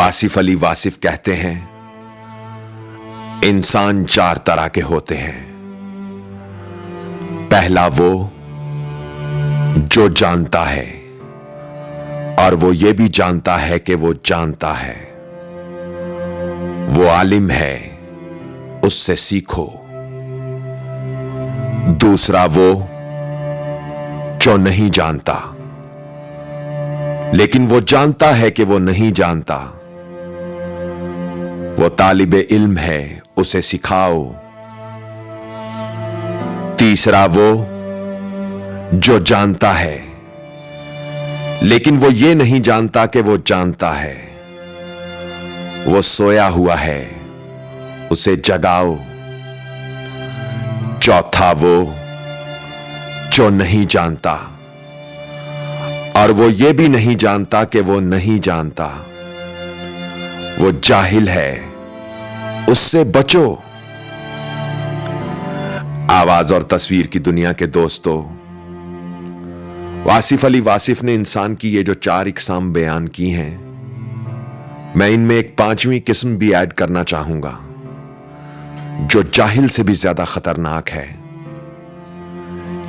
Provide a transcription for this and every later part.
वासिफ अली वासिफ कहते हैं, इंसान चार तरह के होते हैं। पहला वो जो जानता है और वो ये भी जानता है कि वो जानता है, वो आलिम है, उससे सीखो। दूसरा वो जो नहीं जानता लेकिन वो जानता है कि वो नहीं जानता, वो तालिबे इल्म है, उसे सिखाओ। तीसरा वो जो जानता है लेकिन वो ये नहीं जानता कि वो जानता है, वो सोया हुआ है, उसे जगाओ। चौथा वो जो नहीं जानता और वो ये भी नहीं जानता कि वो नहीं जानता, वो जाहिल है, उससे बचो। आवाज और तस्वीर की दुनिया के दोस्तों, वासिफ अली वासिफ ने इंसान की ये जो चार इकसाम बयान की हैं, मैं इनमें एक पांचवी किस्म भी ऐड करना चाहूंगा जो जाहिल से भी ज्यादा खतरनाक है।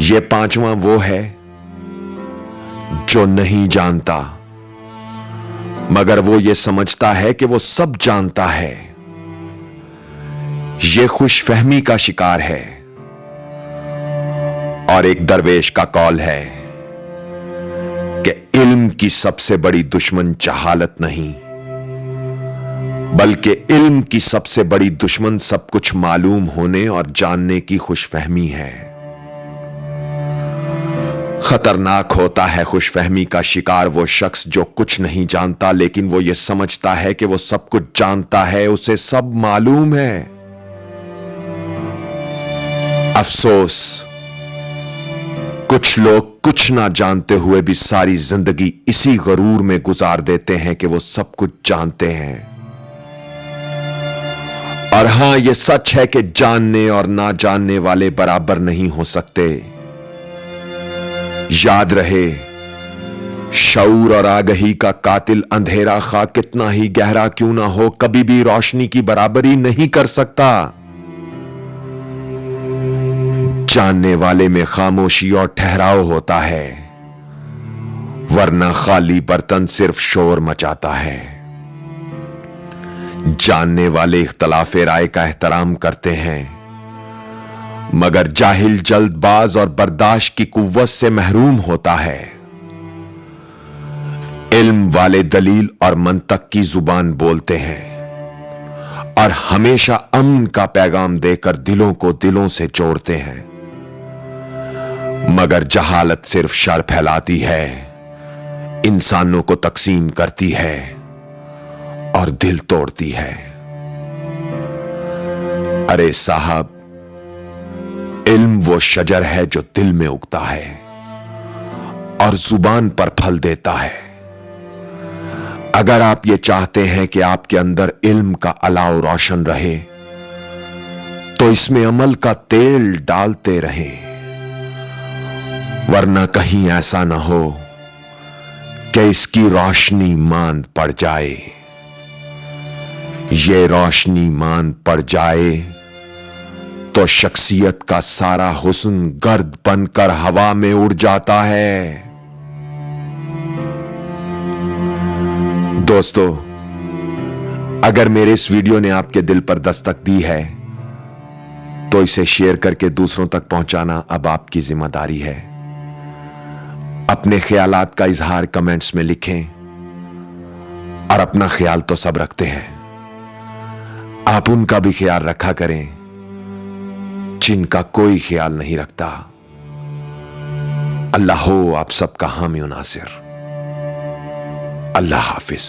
यह पांचवा वो है जो नहीं जानता मगर वो ये समझता है कि वो सब जानता है। ये खुशफहमी का शिकार है। और एक दरवेश का कौल है कि इल्म की सबसे बड़ी दुश्मन जहालत नहीं बल्कि इल्म की सबसे बड़ी दुश्मन सब कुछ मालूम होने और जानने की खुशफहमी है। खतरनाक होता है खुशफहमी का शिकार वो शख्स जो कुछ नहीं जानता लेकिन वो ये समझता है कि वो सब कुछ जानता है, उसे सब मालूम है। अफसोस, कुछ लोग कुछ ना जानते हुए भी सारी जिंदगी इसी गरूर में गुजार देते हैं कि वो सब कुछ जानते हैं। और हां, यह सच है कि जानने और ना जानने वाले बराबर नहीं हो सकते। याद रहे, शऊर और आगही का कातिल अंधेरा खा कितना ही गहरा क्यों ना हो कभी भी रोशनी की बराबरी नहीं कर सकता। जानने वाले में खामोशी और ठहराव होता है, वरना खाली बर्तन सिर्फ शोर मचाता है। जानने वाले इख्तलाफे राय का एहतराम करते हैं मगर जाहिल जल्दबाज और बर्दाश्त की कुव्वत से महरूम होता है। इल्म वाले दलील और मंतक की जुबान बोलते हैं और हमेशा अमन का पैगाम देकर दिलों को दिलों से जोड़ते हैं। मगर जहालत सिर्फ शर फैलाती है, इंसानों को तकसीम करती है और दिल तोड़ती है। अरे साहब, इल्म वो शजर है जो दिल में उगता है और जुबान पर फल देता है। अगर आप ये चाहते हैं कि आपके अंदर इल्म का अलाव रोशन रहे तो इसमें अमल का तेल डालते रहें, वरना कहीं ऐसा ना हो कि इसकी रोशनी मांद पड़ जाए। ये रोशनी मांद पड़ जाए तो शख्सियत का सारा हुस्न गर्द बनकर हवा में उड़ जाता है। दोस्तों, अगर मेरे इस वीडियो ने आपके दिल पर दस्तक दी है तो इसे शेयर करके दूसरों तक पहुंचाना अब आपकी जिम्मेदारी है। अपने ख्यालात का इजहार कमेंट्स में लिखें और अपना ख्याल तो सब रखते हैं, आप उनका भी ख्याल रखा करें जिनका कोई ख्याल नहीं रखता। अल्लाह हो आप सबका हामी नासिर। अल्लाह हाफिज।